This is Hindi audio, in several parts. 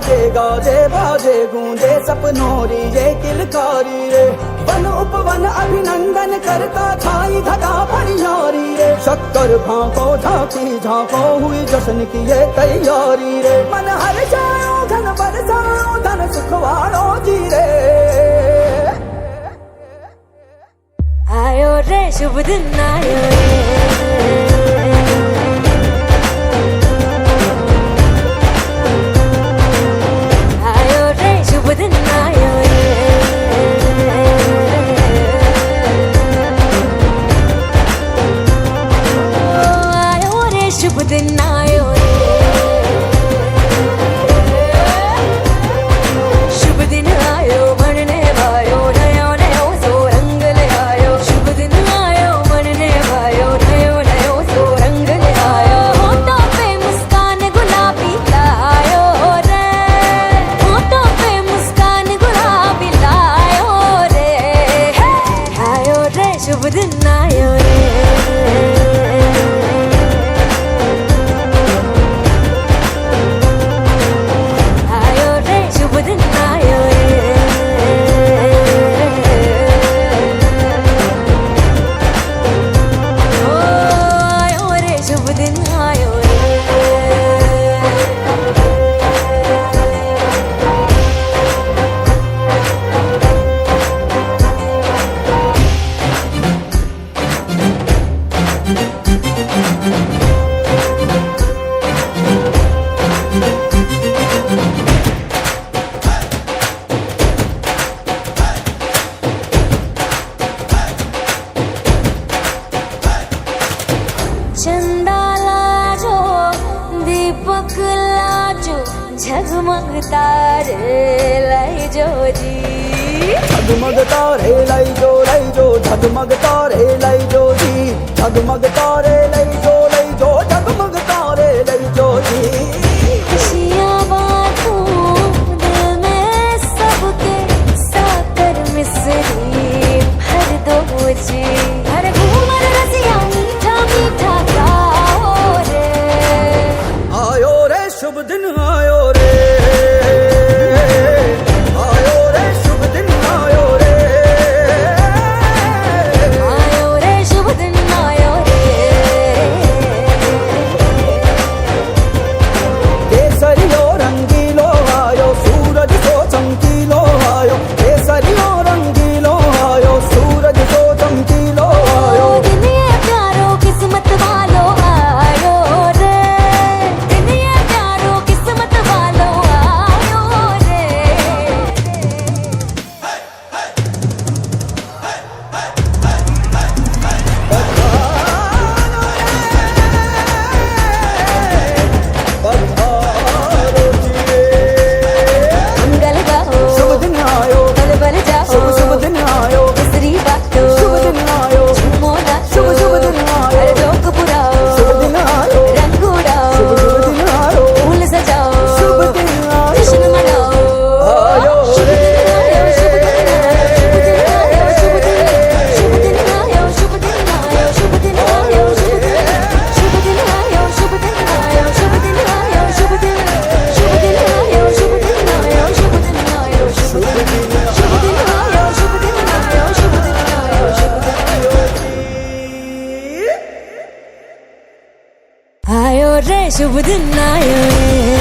बाजे गाजे बाजे गूंजे सपनों री ये किलकारी रे। वन उपवन अभिनंदन करता छाई घटा फनियारी रे। शक्कर भांको झांकी झांको हुई जश्न की ये तैयारी रे। मन हर जाओ धन बरसाओ धन सुखवाड़ो जी रे। आयो रे शुभ दिन आयो रे। चंदा लाजो दीपक लाजो झगमग तारे लाई जो जी। झगमग तारे लाई जो झगमग तारे लाई जो जी। झगमग तारे लाई जो झगमग तारे लाई जो जी। खुशियाँ बांटूं दिल में सबके साकर मिसरी भर दो जी। हर घूमर रसिया मीठा मीठा गाओ रे। आयो रे शुभ दिन आयो रे। आयो रे शुभ दिन आयो रे। आयो रे शुभ दिन आयो रे। केसरियो रंगीलो आयो सूरज को चमकीलो आयो। केसरियो रंगीलो आयो सूरज को चमकीलो आयो। दिन ये प्यारो किस्मत वालो आयो रे। दिन ये प्यारो किस्मत वालो आयो रे। मंगल गाओ शुभ दिन आयो। बल बल जाओ शुभ दिन आयो। मिसरी बातो शुभ दिन आयो। झूमो नाचो शुभ दिन आयो। हर जोक पुराओ शुभ दिन आयो। रंग उड़ाओ शुभ दिन आयो। फूल सजाओ शुभ दिन आयो। जश्न मनाओ। आयो शुभ रे। दिन आयो शुभ दिन आयो शुभ दिन आयो शुभ दिन आयो शुभ दिन आयो शुभ दिन आयो शुभ दिन आयो शुभ दिन आयो शुभ दिन आयो शुभ दिन आयो शुभ दिन आयो शुभ दिन आयो शुभ दिन आयो शुभ दिन आयो शुभ दिन आयो शुभ दिन आयो शुभ दिन आयो रे शुभ दिन आयो रे।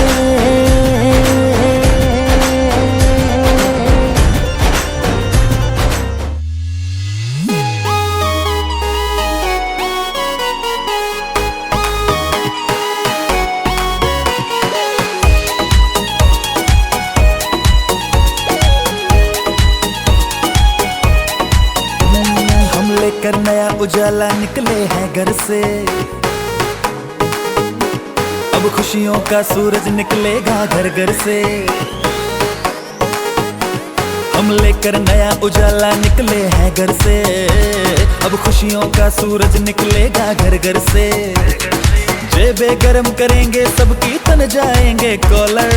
हम लेकर नया उजाला निकले हैं घर से। अब खुशियों का सूरज निकलेगा घर घर से। हम लेकर नया उजाला निकले हैं घर से। अब खुशियों का सूरज निकलेगा घर घर से। जेबे गरम करेंगे सबकी तन जाएंगे कॉलर।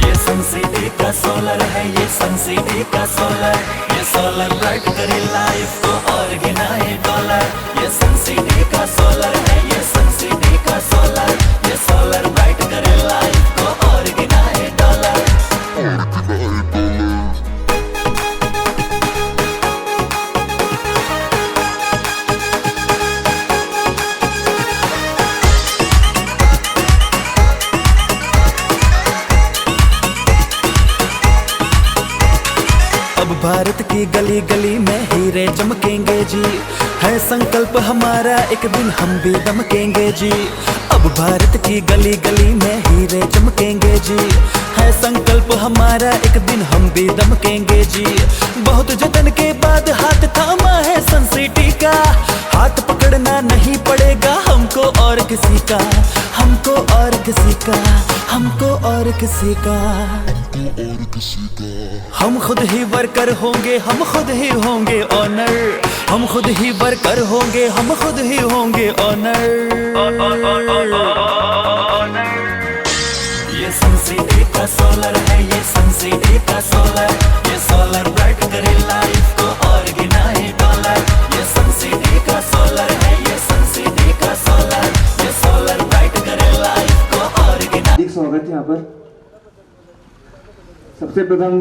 ये सनसिटी का सोलर है, ये सनसिटी का सोलर। ये सोलर लाइट करे लाइफ को और गिनाए डॉलर। ये सनसिटी का सोलर है, ये सनसिटी का सोलर। ये सोलर लाइट करे लाइफ को और अब भारत की गली गली में हीरे चमकेंगे जी, है संकल्प हमारा एक दिन हम भी दमकेंगे जी। अब भारत की गली गली में हीरे चमकेंगे जी, है संकल्प हमारा एक दिन हम भी दमकेंगे जी। बहुत जतन के बाद हाथ थामा है सन सिटी का, हाथ पकड़ना नहीं पड़ेगा हमको और किसी का, हमको और किसी का, हमको और किसी का। हम खुद ही वर्कर होंगे, हम खुद ही होंगे ऑनर, हम खुद ही वर्कर होंगे, हम खुद ही होंगे ऑनर। ये सन सिटी का सोलर है, ये सन सिटी का सोलर, ये सोलर ब्राइट करे लाइफ को और गिनाए डॉलर। ये सन सिटी का सोलर है, ये सन सिटी का सोलर, ये सोलर ब्राइट करे लाइफ को और गिनाए। हार्दिक स्वागत है यहाँ पर। सबसे प्रथम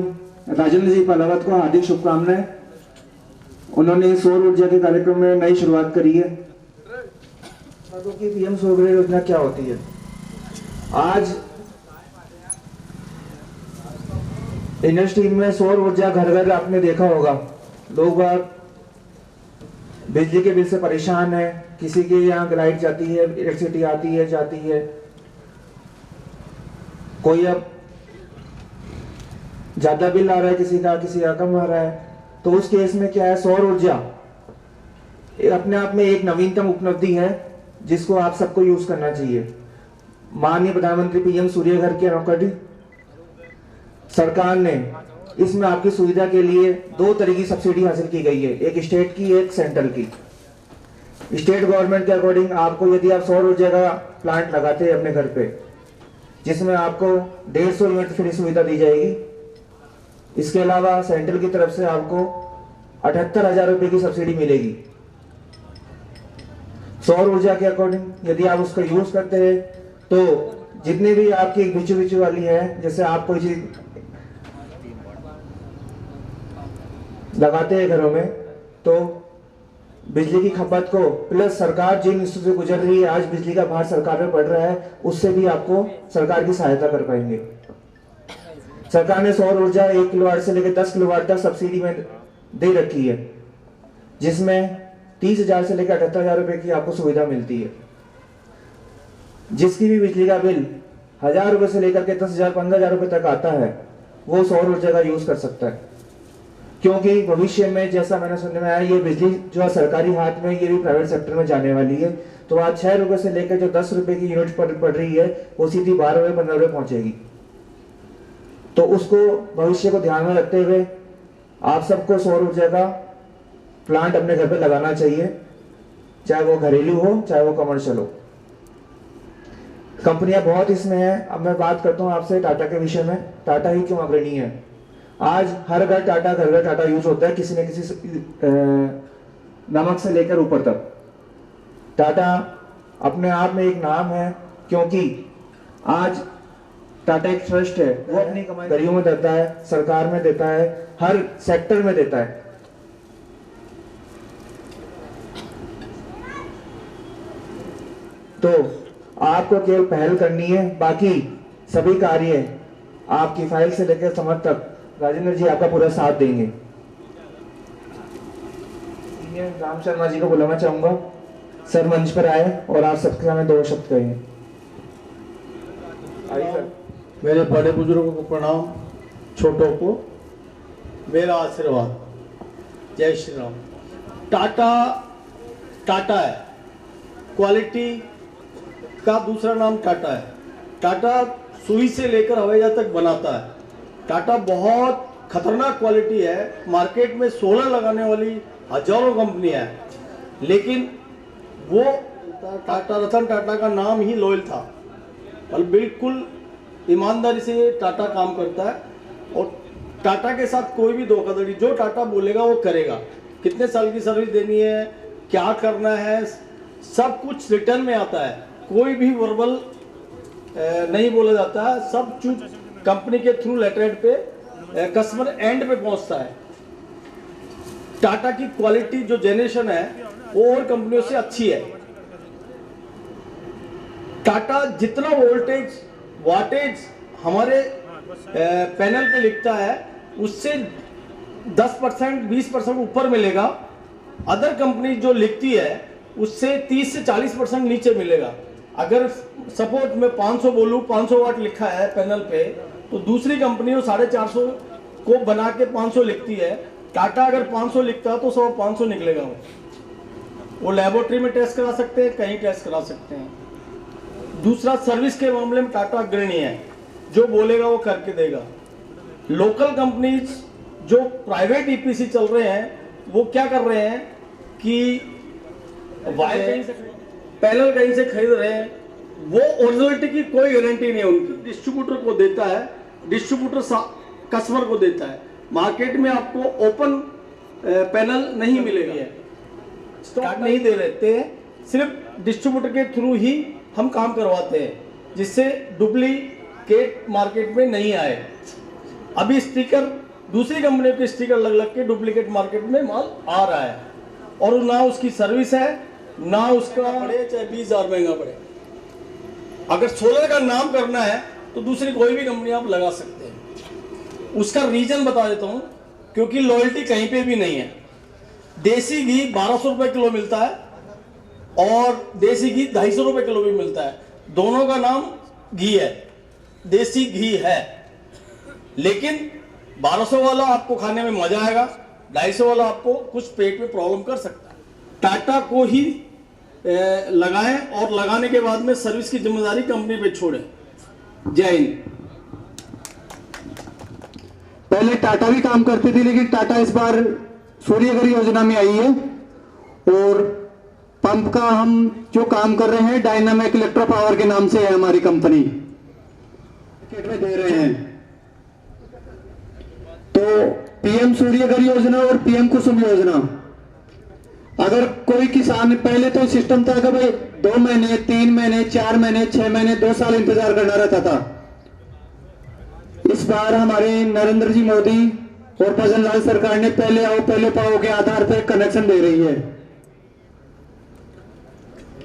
राजेंद्र जी पलावत को हार्दिक शुभकामनाएं। उन्होंने सौर ऊर्जा के कार्यक्रम में नई शुरुआत करी है। तो कि पीएम सौर योजना क्या होती है? आज इंडस्ट्री में सौर ऊर्जा घर घर आपने देखा होगा, लोग बाग बिजली के बिल से परेशान है। किसी के यहाँ लाइट जाती है, इलेक्ट्रिसिटी आती है जाती है, कोई अब ज्यादा बिल आ रहा है, किसी का कम आ रहा है। तो उस केस में क्या है, सौर ऊर्जा अपने आप में एक नवीनतम उपलब्धि है जिसको आप सबको यूज करना चाहिए। माननीय प्रधानमंत्री पीएम सूर्य घर के अनुकूल सरकार ने इसमें आपकी सुविधा के लिए 2 तरह की सब्सिडी हासिल की गई है, एक स्टेट की, एक सेंट्रल की। स्टेट गवर्नमेंट के अकॉर्डिंग आपको यदि आप सौर ऊर्जा का प्लांट लगाते हैं अपने घर पे, जिसमें आपको 150 यूनिट फ्री सुविधा दी जाएगी। इसके अलावा सेंट्रल की तरफ से आपको 78,000 रुपए की सब्सिडी मिलेगी। सौर ऊर्जा के अकॉर्डिंग यदि आप उसका यूज करते हैं तो जितनी भी आपकी बिचू वाली है, जैसे आप कोई चीज लगाते हैं घरों में, तो बिजली की खपत को प्लस सरकार जिन स्थिति से गुजर रही है, आज बिजली का भार सरकार पे पड़ रहा है, उससे भी आपको सरकार की सहायता कर पाएंगे। सरकार ने सौर ऊर्जा 1 किलोवाट से लेकर 10 किलोवाट तक सब्सिडी में दे रखी है, जिसमें 30,000 से लेकर 78,000 रुपए की आपको सुविधा मिलती है। जिसकी भी बिजली का बिल 1,000 रुपए से लेकर के 10,000 15,000 रुपए तक आता है, वो सौर ऊर्जा का यूज कर सकता है। क्योंकि भविष्य में जैसा मैंने सुनने में आया, ये बिजली जो है सरकारी हाथ में, ये भी प्राइवेट सेक्टर में जाने वाली है। तो आज 6 रुपए से लेकर जो 10 रुपए की यूनिट पड़ रही है, वो सीधी 12 रुपए 15 रुपए पहुंचेगी। तो उसको भविष्य को ध्यान में रखते हुए आप सबको सौर ऊर्जा का प्लांट अपने घर पे लगाना चाहिए, चाहे वो घरेलू हो चाहे वो कमर्शियल हो। कंपनियां बहुत इसमें है। अब मैं बात करता हूं आपसे टाटा के विषय में। टाटा ही क्यों अग्रणी है? आज हर घर घर टाटा यूज होता है, किसी न किसी नमक से लेकर ऊपर तक। टाटा अपने आप में एक नाम है, क्योंकि आज टाटा एक ट्रस्ट है, वो अपनी कमाई गरीबों में देता है, सरकार में देता है, हर सेक्टर में देता है। तो आपको केवल पहल करनी है, बाकी सभी कार्य आपकी फाइल से लेकर समझ तक राजेंद्र जी आपका पूरा साथ देंगे। राम शर्मा जी को बुलाना चाहूंगा, सर मंच पर आए और आप सबके सामने 2 शब्द कहेंगे। आइए सर। मेरे बड़े बुजुर्गों को प्रणाम, छोटों को मेरा आशीर्वाद। जय श्री राम। टाटा है, क्वालिटी का दूसरा नाम टाटा है। टाटा सुई से लेकर हवाई जहाज तक बनाता है। टाटा बहुत खतरनाक क्वालिटी है। मार्केट में सोलर लगाने वाली हजारों कंपनियां हैं, लेकिन वो टाटा, रतन टाटा का नाम ही लॉयल था और बिल्कुल ईमानदारी से टाटा काम करता है। और टाटा के साथ कोई भी धोखाधड़ी, जो टाटा बोलेगा वो करेगा। कितने साल की सर्विस देनी है, क्या करना है, सब कुछ रिटर्न में आता है। कोई भी वर्बल नहीं बोला जाता है, सब कुछ कंपनी के थ्रू लेटरहेड पे कस्टमर एंड पे पहुंचता है। टाटा की क्वालिटी जो जनरेशन है वो और कंपनियों से अच्छी है। टाटा जितना वोल्टेज वाटेज हमारे पैनल पे लिखता है, उससे 10% 20% ऊपर मिलेगा। अदर कंपनी जो लिखती है उससे 30 से 40% नीचे मिलेगा। अगर सपोज मैं 500 बोलूँ, 500 वाट लिखा है पैनल पे, तो दूसरी कंपनी वो 450 को बना के 500 लिखती है। टाटा अगर 500 लिखता है तो 500 निकलेगा। वो लेबोरेटरी में टेस्ट करा सकते हैं, कहीं टेस्ट करा सकते हैं। दूसरा, सर्विस के मामले में टाटा अग्रणी है, जो बोलेगा वो करके देगा। लोकल कंपनीज जो प्राइवेट ईपीसी चल रहे हैं वो क्या कर रहे हैं कि वायर कहीं से, पैनल कहीं से खरीद रहे हैं, वो ओरिजिनलिटी की कोई गारंटी नहीं है उनकी। डिस्ट्रीब्यूटर को देता है, डिस्ट्रीब्यूटर कस्टमर को देता है। मार्केट में आपको ओपन पैनल नहीं मिलेगा, स्टॉक नहीं दे रहते हैं, सिर्फ डिस्ट्रीब्यूटर के थ्रू ही हम काम करवाते हैं, जिससे डुप्लीकेट मार्केट में नहीं आए। अभी स्टिकर दूसरी कंपनी के स्टिकर लग लग के डुप्लीकेट मार्केट में माल आ रहा है, और ना उसकी सर्विस है, ना उसका पड़े, चाहे 20,000 महंगा पड़े। अगर सोलर का नाम करना है तो दूसरी कोई भी कंपनी आप लगा सकते हैं। उसका रीजन बता देता हूं, क्योंकि लॉयल्टी कहीं पे भी नहीं है। देसी घी 1200 रुपए किलो मिलता है और देसी घी 250 रुपए किलो भी मिलता है। दोनों का नाम घी है, देसी घी है, लेकिन 1200 वाला आपको खाने में मजा आएगा, 250 वाला आपको कुछ पेट में प्रॉब्लम कर सकता है। टाटा को ही लगाएं और लगाने के बाद में सर्विस की जिम्मेदारी कंपनी पे छोड़ें। जय हिंद। पहले टाटा भी काम करती थी, लेकिन टाटा इस बार सूर्यघर योजना में आई है और पंप का हम जो काम कर रहे हैं डायनामिक इलेक्ट्रो पावर के नाम से है हमारी कंपनी, मार्केट में दे रहे हैं। तो पीएम सूर्यघर योजना और पीएम कुसुम योजना, अगर कोई किसान, पहले तो सिस्टम था कि भाई 2 महीने 3 महीने 4 महीने 6 महीने 2 साल इंतजार करना रहता था। इस बार हमारे नरेंद्र जी मोदी और भजन लाल सरकार ने पहले आओ पहले पाओ के आधार पर कनेक्शन दे रही है,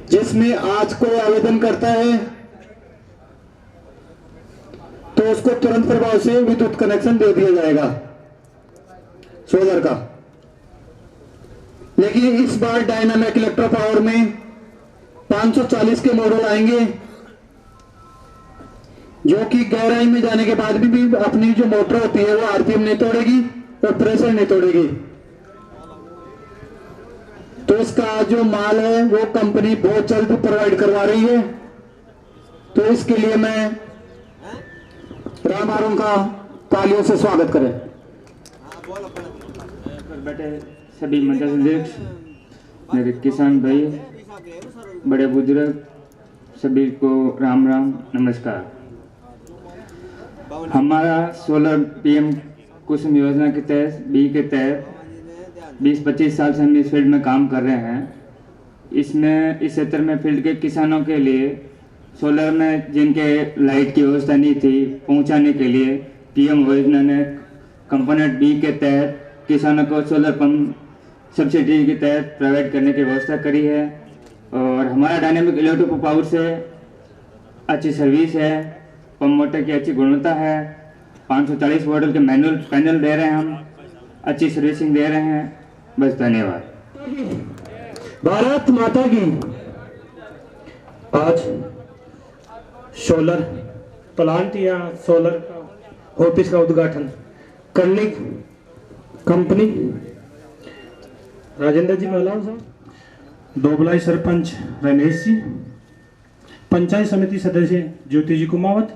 जिसमें आज कोई आवेदन करता है तो उसको तुरंत प्रभाव से विद्युत कनेक्शन दे दिया जाएगा सोलर का। लेकिन इस बार डायनामिक इलेक्ट्रो पावर में 540 के मॉडल आएंगे, जो कि गहराई में जाने के बाद भी अपनी जो मोटर होती है वो आरपीएम नहीं तोड़ेगी और प्रेशर नहीं तोड़ेगी। तो इसका जो माल है वो कंपनी बहुत जल्द प्रोवाइड करवा रही है। तो इसके लिए मैं राम आरोन का तालियों से स्वागत करें। बैठे सभी मंचाध्यक्ष, मेरे किसान भाई, बड़े बुजुर्ग, सभी को राम राम नमस्कार। हमारा सोलर पीएम कुसुम योजना के तहत के तहत 20-25 साल से हम इस फील्ड में काम कर रहे हैं। इसमें इस क्षेत्र में फील्ड के किसानों के लिए सोलर में जिनके लाइट की व्यवस्था नहीं थी, पहुंचाने के लिए पीएम योजना ने कंपोनेंट बी के तहत किसानों को सोलर पंप सब्सिडी के तहत प्रोवाइड करने की व्यवस्था करी है। और हमारा डायनेमिक इलेक्ट्रो पावर से अच्छी सर्विस है, पंप मोटर की अच्छी गुणवत्ता है, 540 मॉडल के मैनुअल पैनल दे रहे हैं, हम अच्छी सर्विसिंग दे रहे हैं। बस धन्यवाद। भारत माता की। आज सोलर प्लांट या सोलर ऑफिस का उद्घाटन करने कंपनी राजेंद्र जी महलाव साहब, दोबलाई सरपंच रमेश जी, पंचायत समिति सदस्य ज्योति जी कुमावत,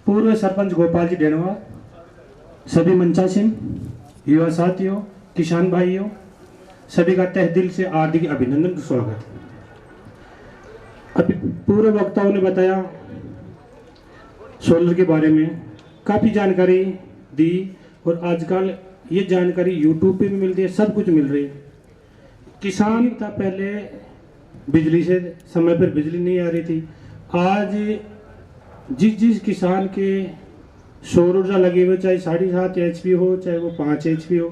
पूर्व सरपंच गोपाल जी डेनवा, सभी मंचासीन, युवा साथियों, किसान भाइयों, सभी का तहे दिल से हार्दिक अभिनंदन, स्वागत। अभी पूर्व वक्ताओं ने बताया सोलर के बारे में, काफ़ी जानकारी दी और आजकल ये जानकारी यूट्यूब पे भी मिलती है, सब कुछ मिल रही है। किसान था पहले बिजली से समय पर बिजली नहीं आ रही थी, आज जिस किसान के सौर ऊर्जा लगे हुए, चाहे 7.5 HP हो, चाहे वो 5 HP हो,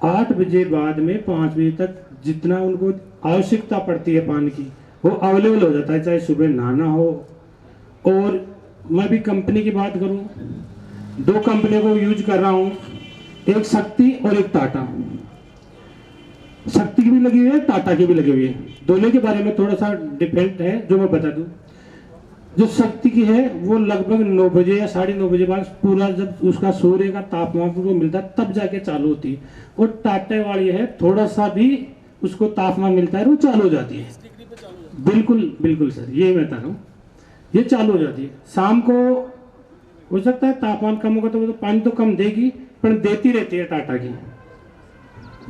8 बजे बाद में 5 बजे तक जितना उनको आवश्यकता पड़ती है पानी की, वो अवेलेबल हो जाता है, चाहे सुबह नहाना हो। और मैं भी कंपनी की बात करूं, 2 कंपनियों को यूज कर रहा हूं, एक शक्ति और एक टाटा। शक्ति की भी लगी हुई है, टाटा की भी लगी हुई है। दोनों के बारे में थोड़ा सा डिफरेंट है जो मैं बता दूं। जो शक्ति की है वो लगभग 9 बजे या 9:30 बजे बाद पूरा जब उसका सूर्य का तापमान को मिलता है तब जाके चालू होती है। और टाटा वाली है थोड़ा सा भी उसको तापमान मिलता है वो चालू हो जाती है। बिल्कुल बिल्कुल सर, ये मैं बता रहा हूँ, ये चालू हो जाती है। शाम को हो सकता है तापमान कम होगा तो वो तो पानी तो कम देगी, पर देती रहती है टाटा की।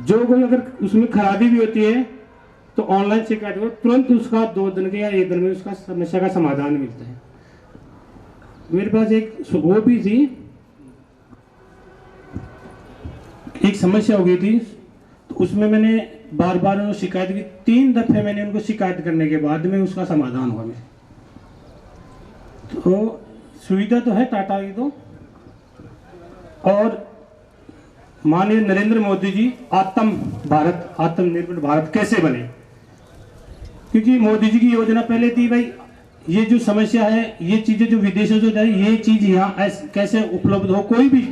जो कोई अगर उसमें खराबी भी होती है तो ऑनलाइन शिकायत करो, तुरंत उसका 2 दिन के या 1 दिन में उसका समस्या का समाधान मिलता है। मेरे पास एक वो भी थी, एक समस्या हो गई थी तो उसमें मैंने बार बार शिकायत की। 3 दफे मैंने उनको शिकायत करने के बाद में उसका समाधान हुआ मेरे। तो सुविधा तो है टाटा की तो। और माननीय नरेंद्र मोदी जी आत्मनिर्भर भारत कैसे बने, क्योंकि मोदी जी की योजना पहले थी भाई ये जो समस्या है, ये चीजें जो विदेशों से जाए, ये चीज यहाँ कैसे उपलब्ध हो। कोई भी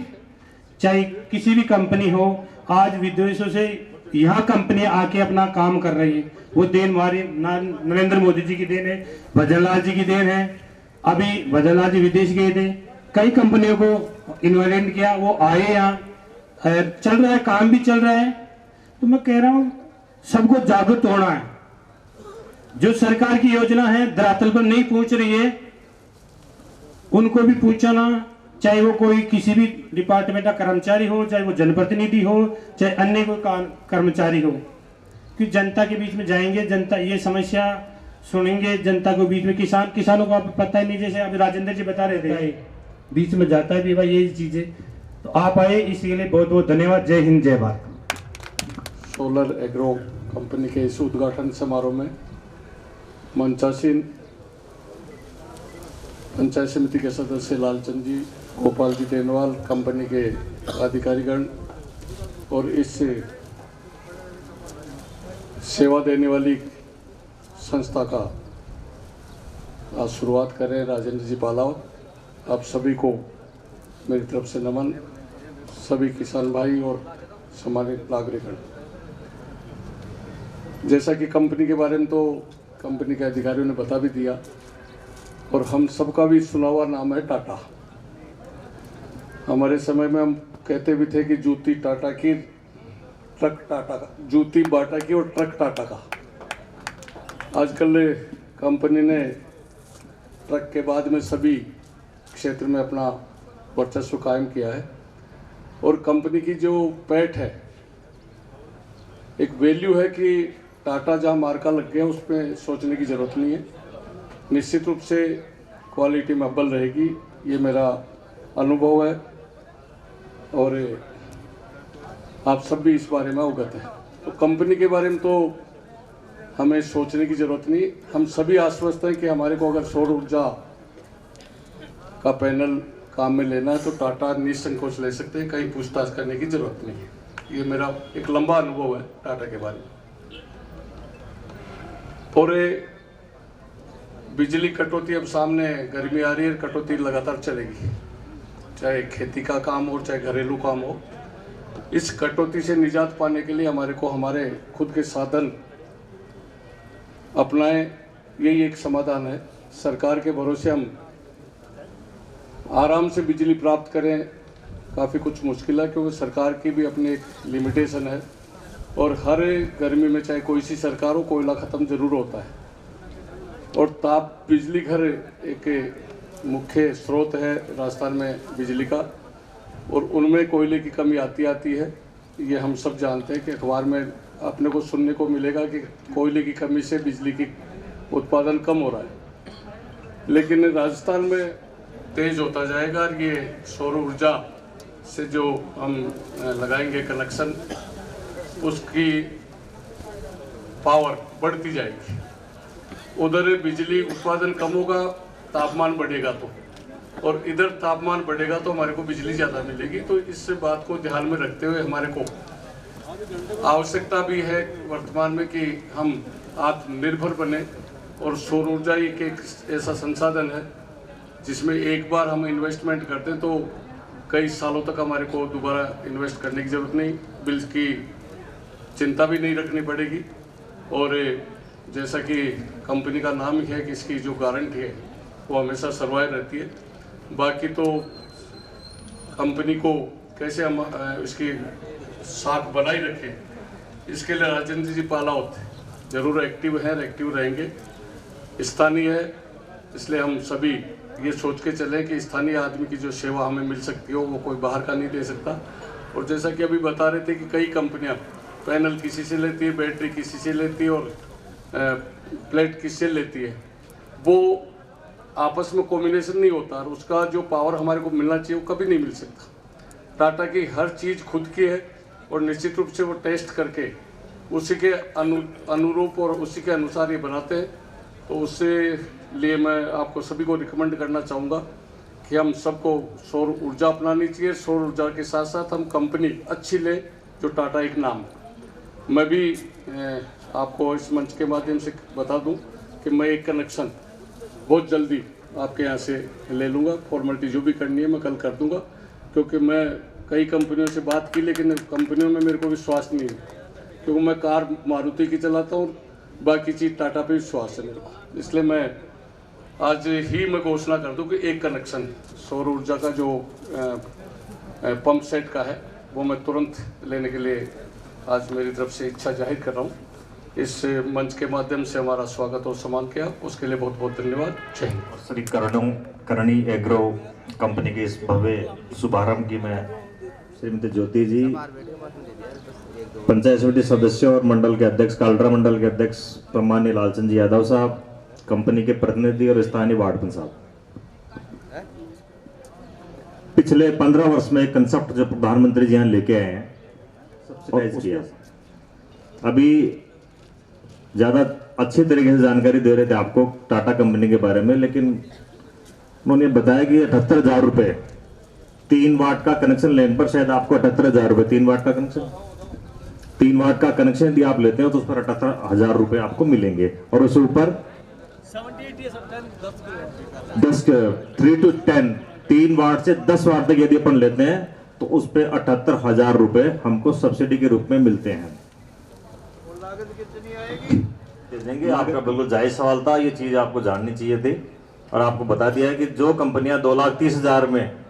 चाहे किसी भी कंपनी हो, आज विदेशों से यहाँ कंपनियां आके अपना काम कर रही है। वो देन हमारे नरेंद्र मोदी जी की देन है, भजनलाल जी की देन है। अभी भजनलाल जी विदेश गए थे, कई कंपनियों को इन्वेस्ट किया, वो आए यहाँ, चल रहा है, काम भी चल रहा है। तो मैं कह रहा हूँ सबको जागरूक होना है। जो सरकार की योजना है धरातल पर नहीं पहुंच रही है उनको भी पूछना, चाहे वो कोई किसी भी डिपार्टमेंट का कर्मचारी हो, चाहे वो जनप्रतिनिधि हो, चाहे अन्य कोई कर्मचारी हो, कि जनता के बीच में जाएंगे, जनता ये समस्या सुनेंगे, जनता को बीच में किसानों को आप पता ही नहीं, जैसे अभी राजेंद्र जी बता रहे थे बीच में जाता है भी भाई ये चीजें। तो आप आए इसके लिए बहुत बहुत धन्यवाद। जय हिंद जय भारत। सोलर एग्रो कंपनी के इस उद्घाटन समारोह में मंचासीन पंचायत समिति के सदस्य लालचंद जी, गोपाल जी देनवाल, कंपनी के अधिकारीगण और इस सेवा देने वाली संस्था का आज शुरुआत कर रहे हैं राजेंद्र जी पालावत। आप सभी को मेरी तरफ से नमन। सभी किसान भाई और सम्मानित नागरिकगण, जैसा कि कंपनी के बारे में तो कंपनी के अधिकारियों ने बता भी दिया और हम सबका भी सुना हुआ नाम है टाटा। हमारे समय में हम कहते भी थे कि जूती टाटा की, ट्रक टाटा का, जूती बाटा की और ट्रक टाटा का। आजकल कंपनी ने ट्रक के बाद में सभी क्षेत्र में अपना वर्चस्व कायम किया है। और कंपनी की जो पैठ है, एक वैल्यू है कि टाटा जहाँ मार्का लग गया उस पर सोचने की ज़रूरत नहीं है। निश्चित रूप से क्वालिटी में अव्वल रहेगी, ये मेरा अनुभव है और आप सब भी इस बारे में अवगत हैं। तो कंपनी के बारे में तो हमें सोचने की ज़रूरत नहीं। हम सभी आश्वस्त हैं कि हमारे को अगर सौर ऊर्जा का पैनल काम में लेना है तो टाटा निसंकोच ले सकते हैं, कहीं पूछताछ करने की ज़रूरत नहीं है। ये मेरा एक लंबा अनुभव है टाटा के बारे में। और बिजली कटौती अब सामने, गर्मी आ रही है, कटौती लगातार चलेगी, चाहे खेती का काम हो चाहे घरेलू काम हो। इस कटौती से निजात पाने के लिए हमारे को हमारे खुद के साधन अपनाएं, यही एक समाधान है। सरकार के भरोसे हम आराम से बिजली प्राप्त करें काफ़ी कुछ मुश्किल है, क्योंकि सरकार की भी अपनी एक लिमिटेशन है और हर गर्मी में चाहे कोई सी सरकार हो कोयला ख़त्म ज़रूर होता है। और ताप बिजली घर एक मुख्य स्रोत है राजस्थान में बिजली का, और उनमें कोयले की कमी आती है। ये हम सब जानते हैं कि अखबार में अपने को सुनने को मिलेगा कि कोयले की कमी से बिजली की उत्पादन कम हो रहा है, लेकिन राजस्थान में तेज होता जाएगा। और ये सौर ऊर्जा से जो हम लगाएंगे कनेक्शन, उसकी पावर बढ़ती जाएगी। उधर बिजली उत्पादन कम होगा, तापमान बढ़ेगा तो, और इधर तापमान बढ़ेगा तो हमारे को बिजली ज़्यादा मिलेगी। तो इस बात को ध्यान में रखते हुए हमारे को आवश्यकता भी है वर्तमान में कि हम आत्मनिर्भर बने। और सौर ऊर्जा एक ऐसा संसाधन है जिसमें एक बार हम इन्वेस्टमेंट करते हैं तो कई सालों तक हमारे को दोबारा इन्वेस्ट करने की ज़रूरत नहीं, बिल्स की चिंता भी नहीं रखनी पड़ेगी। और जैसा कि कंपनी का नाम ही है कि इसकी जो गारंटी है वो हमेशा सर्वाइव रहती है। बाकी तो कंपनी को कैसे हम इसकी साख बनाए रखें, इसके लिए राजेंद्र जी पालावत जरूर एक्टिव हैं, एक्टिव रहेंगे। स्थानीय है, इसलिए हम सभी ये सोच के चलें कि स्थानीय आदमी की जो सेवा हमें मिल सकती हो वो कोई बाहर का नहीं दे सकता। और जैसा कि अभी बता रहे थे कि कई कंपनियां पैनल किसी से लेती है, बैटरी किसी से लेती है और प्लेट किससे लेती है, वो आपस में कॉम्बिनेशन नहीं होता और उसका जो पावर हमारे को मिलना चाहिए वो कभी नहीं मिल सकता। टाटा की हर चीज़ खुद की है और निश्चित रूप से वो टेस्ट करके उसी के अनुरूप और उसी के अनुसार ये बनाते हैं। तो उससे लिए मैं आपको सभी को रिकमेंड करना चाहूँगा कि हम सबको सौर ऊर्जा अपनानी चाहिए। सौर ऊर्जा के साथ साथ हम कंपनी अच्छी ले जो टाटा एक नाम है। मैं भी आपको इस मंच के माध्यम से बता दूं कि मैं एक कनेक्शन बहुत जल्दी आपके यहाँ से ले लूँगा। फॉर्मेलिटी जो भी करनी है मैं कल कर दूँगा, क्योंकि मैं कई कंपनियों से बात की लेकिन कंपनियों में मेरे को विश्वास नहीं है, क्योंकि मैं कार मारुति की चलाता हूँ, बाकी चीज़ टाटा पे विश्वास है मेरे को। इसलिए मैं आज ही मैं घोषणा कर दूं कि एक कनेक्शन सौर ऊर्जा का जो पंप सेट का है वो मैं तुरंत लेने के लिए आज मेरी तरफ से इच्छा जाहिर कर रहा हूँ। इस मंच के माध्यम से हमारा स्वागत और सम्मान किया, उसके लिए बहुत बहुत धन्यवाद। जय हिंद। श्री करणी एग्रो कंपनी के इस भव्य शुभारंभ की मैं श्रीमती ज्योति जी, पंचायत समिति सदस्यों और मंडल के अध्यक्ष कालरा मंडल के अध्यक्ष सम्माननीय लालचंद जी यादव साहब, कंपनी के प्रतिनिधि और स्थानीय वार्डमैन साहब, पिछले 15 वर्ष में एक कंसेप्ट जो प्रधानमंत्री जी यहाँ लेके आए हैं सब्सिडाइज किया। अभी ज़्यादा अच्छी तरीके से जानकारी दे रहे थे आपको टाटा कंपनी के बारे में, लेकिन उन्होंने बताया कि 78,000 रुपये 3 वाट का कनेक्शन लेने पर शायद आपको 78,000 रुपये 3 वाट का कनेक्शन यदि आप लेते हो तो उस पर 78,000 रुपये आपको मिलेंगे। और उसके ऊपर 3 to 10 3 वाट से 10 वाट तक यदि अपन लेते हैं तो उस पर 78,000 रुपये हमको सब्सिडी के रूप में मिलते हैं। देंगे आपका बिल्कुल जायज सवाल था, ये चीज आपको जाननी चाहिए थी और आपको बता दिया है कि जो कंपनियां 2,30,000 में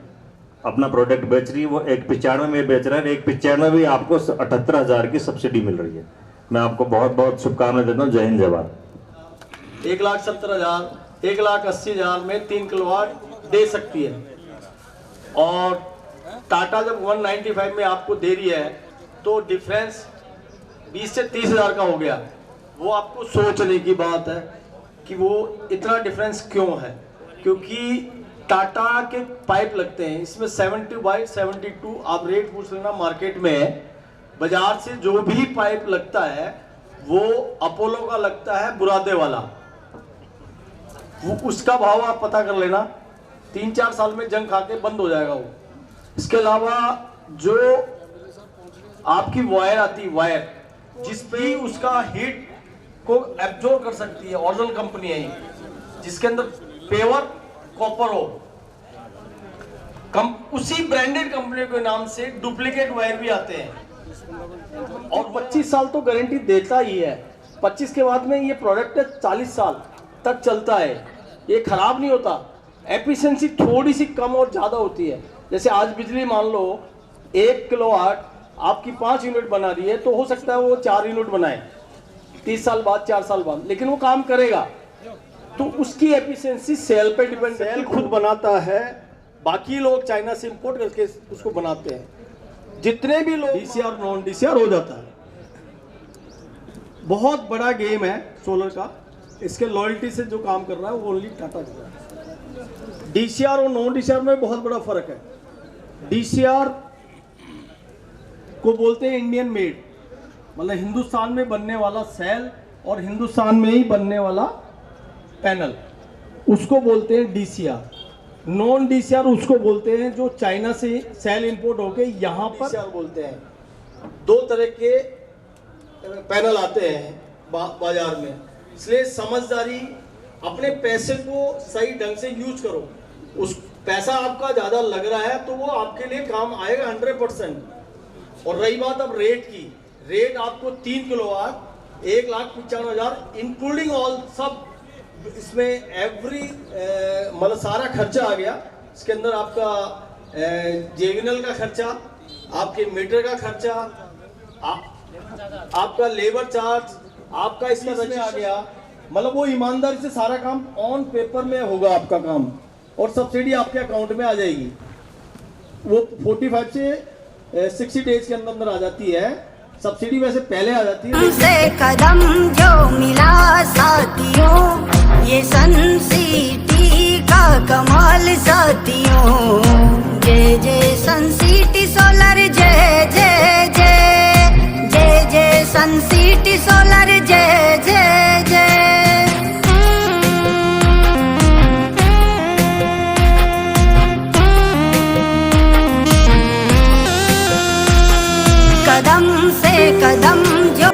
अपना प्रोडक्ट बेच रही है वो 1,95 में बेच रहे हैं, 1,95 भी आपको 78,000 की सब्सिडी मिल रही है। मैं आपको बहुत बहुत शुभकामनाएं देता हूँ। जय हिंद, जय भारत। 1,70,000 1,80,000 में 3 किलोवाट दे सकती है और टाटा जब 195 में आपको दे रही है तो डिफरेंस 20 से 30,000 का हो गया। वो आपको सोचने की बात है कि वो इतना डिफरेंस क्यों है, क्योंकि टाटा के पाइप लगते हैं इसमें 70/72। आप रेट पूछ लेना मार्केट में, बाजार से जो भी पाइप लगता है वो अपोलो का लगता है बुरादे वाला, वो उसका भाव आप पता कर लेना, 3-4 साल में जंग खा के बंद हो जाएगा वो। इसके अलावा जो आपकी वायर आती है, वायर जिस पे उसका हीट को एब्जॉर्ब कर सकती है, ओरिजिनल कंपनी है ये, जिसके अंदर पेवर कॉपर हो, उसी ब्रांडेड कंपनी के नाम से डुप्लीकेट वायर भी आते हैं और 25 साल तो गारंटी देता ही है। 25 के बाद में ये प्रोडक्ट 40 साल तक चलता है, ये खराब नहीं होता। एफिशिएंसी थोड़ी सी कम और ज़्यादा होती है, जैसे आज बिजली मान लो 1 किलोवाट आपकी 5 यूनिट बना रही है तो हो सकता है वो 4 यूनिट बनाए 30 साल बाद 4 साल बाद, लेकिन वो काम करेगा। तो उसकी एफिशिएंसी सेल पे डिपेंड, सेल खुद बनाता है, बाकी लोग चाइना से इंपोर्ट करके उसको बनाते हैं। जितने भी लोग डीसीआर नॉन डीसीआर हो जाता है। बहुत बड़ा गेम है सोलर का, इसके लॉयल्टी से जो काम कर रहा है वो ओनली टाटा कर रहा है। डीसीआर और नॉन डीसीआर में बहुत बड़ा फर्क है। डीसीआर को बोलते हैं इंडियन मेड, मतलब हिंदुस्तान में बनने वाला सेल और हिंदुस्तान में ही बनने वाला पैनल, उसको बोलते हैं डीसीआर। नॉन डीसीआर उसको बोलते हैं जो चाइना से सेल इंपोर्ट होके यहाँ पर डीसीआर बोलते हैं। 2 तरह के पैनल आते हैं बाजार में, इसलिए समझदारी, अपने पैसे को सही ढंग से यूज करो। पैसा आपका ज़्यादा लग रहा है तो वो आपके लिए काम आएगा 100%। और रही बात अब रेट की, रेट आपको 3 किलोवाट 1,95,000 इंक्लूडिंग ऑल सब इसमें एवरी मतलब सारा खर्चा आ गया। इसके अंदर आपका जेविनल का खर्चा, आपके मीटर का खर्चा, आपका लेबर चार्ज, आपका इसमें आ गया। मतलब वो ईमानदारी से सारा काम ऑन पेपर में होगा आपका काम, और सब्सिडी आपके अकाउंट में आ जाएगी। वो 45 से 60 डेज के अंदर आ जाती है। सब्सिडी वैसे पहले आ जाती है। हमसे कदम जो मिला साथियों, ये सन सिटी का कमाल साथियों। जय जय सन सिटी सोलर, जय जय जय, जय जय सन सिटी सोलर, जय जय जय। कदम से कदम जो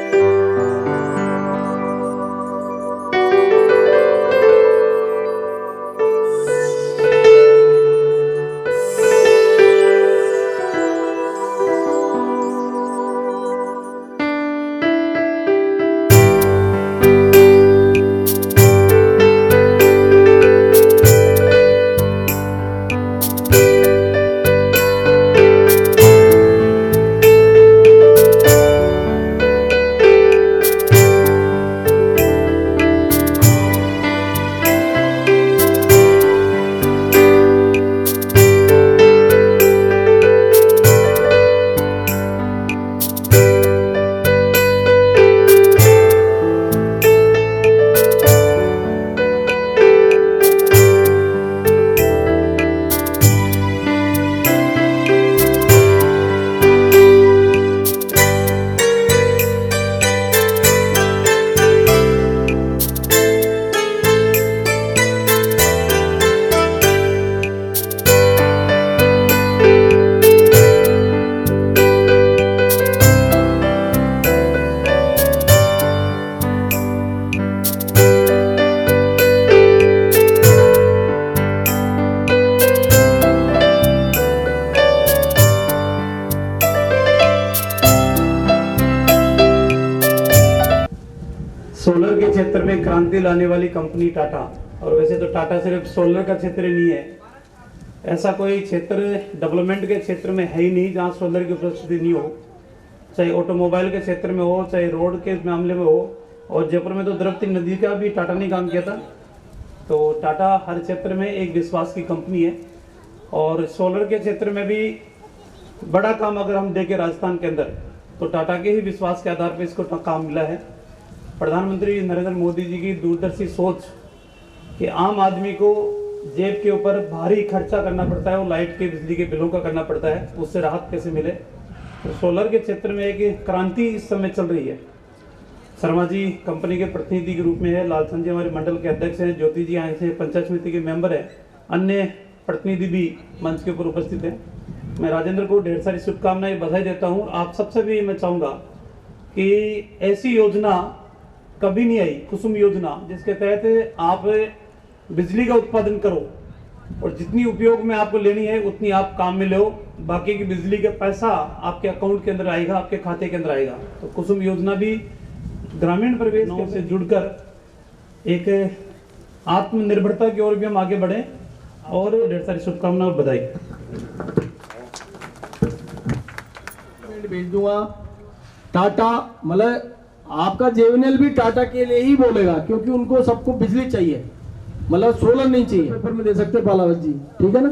सोलर के क्षेत्र में क्रांति लाने वाली कंपनी टाटा। और वैसे तो टाटा सिर्फ सोलर का क्षेत्र ही नहीं है, ऐसा कोई क्षेत्र डेवलपमेंट के क्षेत्र में है ही नहीं जहां सोलर की उपस्थिति नहीं हो। चाहे ऑटोमोबाइल के क्षेत्र में हो, चाहे रोड के मामले में हो। और जयपुर में तो द्रवती नदी का भी टाटा ने काम किया था। तो टाटा हर क्षेत्र में एक विश्वास की कंपनी है। और सोलर के क्षेत्र में भी बड़ा काम अगर हम देखें राजस्थान के अंदर, तो टाटा के ही विश्वास के आधार पर इसको काम मिला है। प्रधानमंत्री नरेंद्र मोदी जी की दूरदर्शी सोच कि आम आदमी को जेब के ऊपर भारी खर्चा करना पड़ता है, वो लाइट के बिजली के बिलों का करना पड़ता है, उससे राहत कैसे मिले। तो सोलर के क्षेत्र में एक क्रांति इस समय चल रही है। शर्मा जी कंपनी के प्रतिनिधि के रूप में है, लालचंद जी हमारे मंडल के अध्यक्ष हैं, ज्योति जी आए से पंचायत समिति के मेंबर है, अन्य प्रतिनिधि भी मंच के ऊपर उपस्थित हैं। मैं राजेंद्र को ढेर सारी शुभकामनाएं बधाई देता हूँ। आप सबसे भी मैं चाहूँगा कि ऐसी योजना कभी नहीं आई, कुसुम योजना, जिसके तहत आप बिजली का उत्पादन करो और जितनी उपयोग में आपको लेनी है उतनी आप काम में लो, बाकी की बिजली का पैसा आपके अकाउंट के अंदर आएगा, आपके खाते के अंदर आएगा। तो कुसुम योजना भी ग्रामीण परिवेश से जुड़कर एक आत्मनिर्भरता की ओर भी हम आगे बढ़े। और ढेर सारी शुभकामनाएं और बधाई। भेज दूंगा। टाटा मतलब आपका जेवीएनएल भी टाटा के लिए ही बोलेगा, क्योंकि उनको सबको बिजली चाहिए, मतलब सोलर नहीं चाहिए। पेपर में दे सकते पालावत जी, ठीक है ना।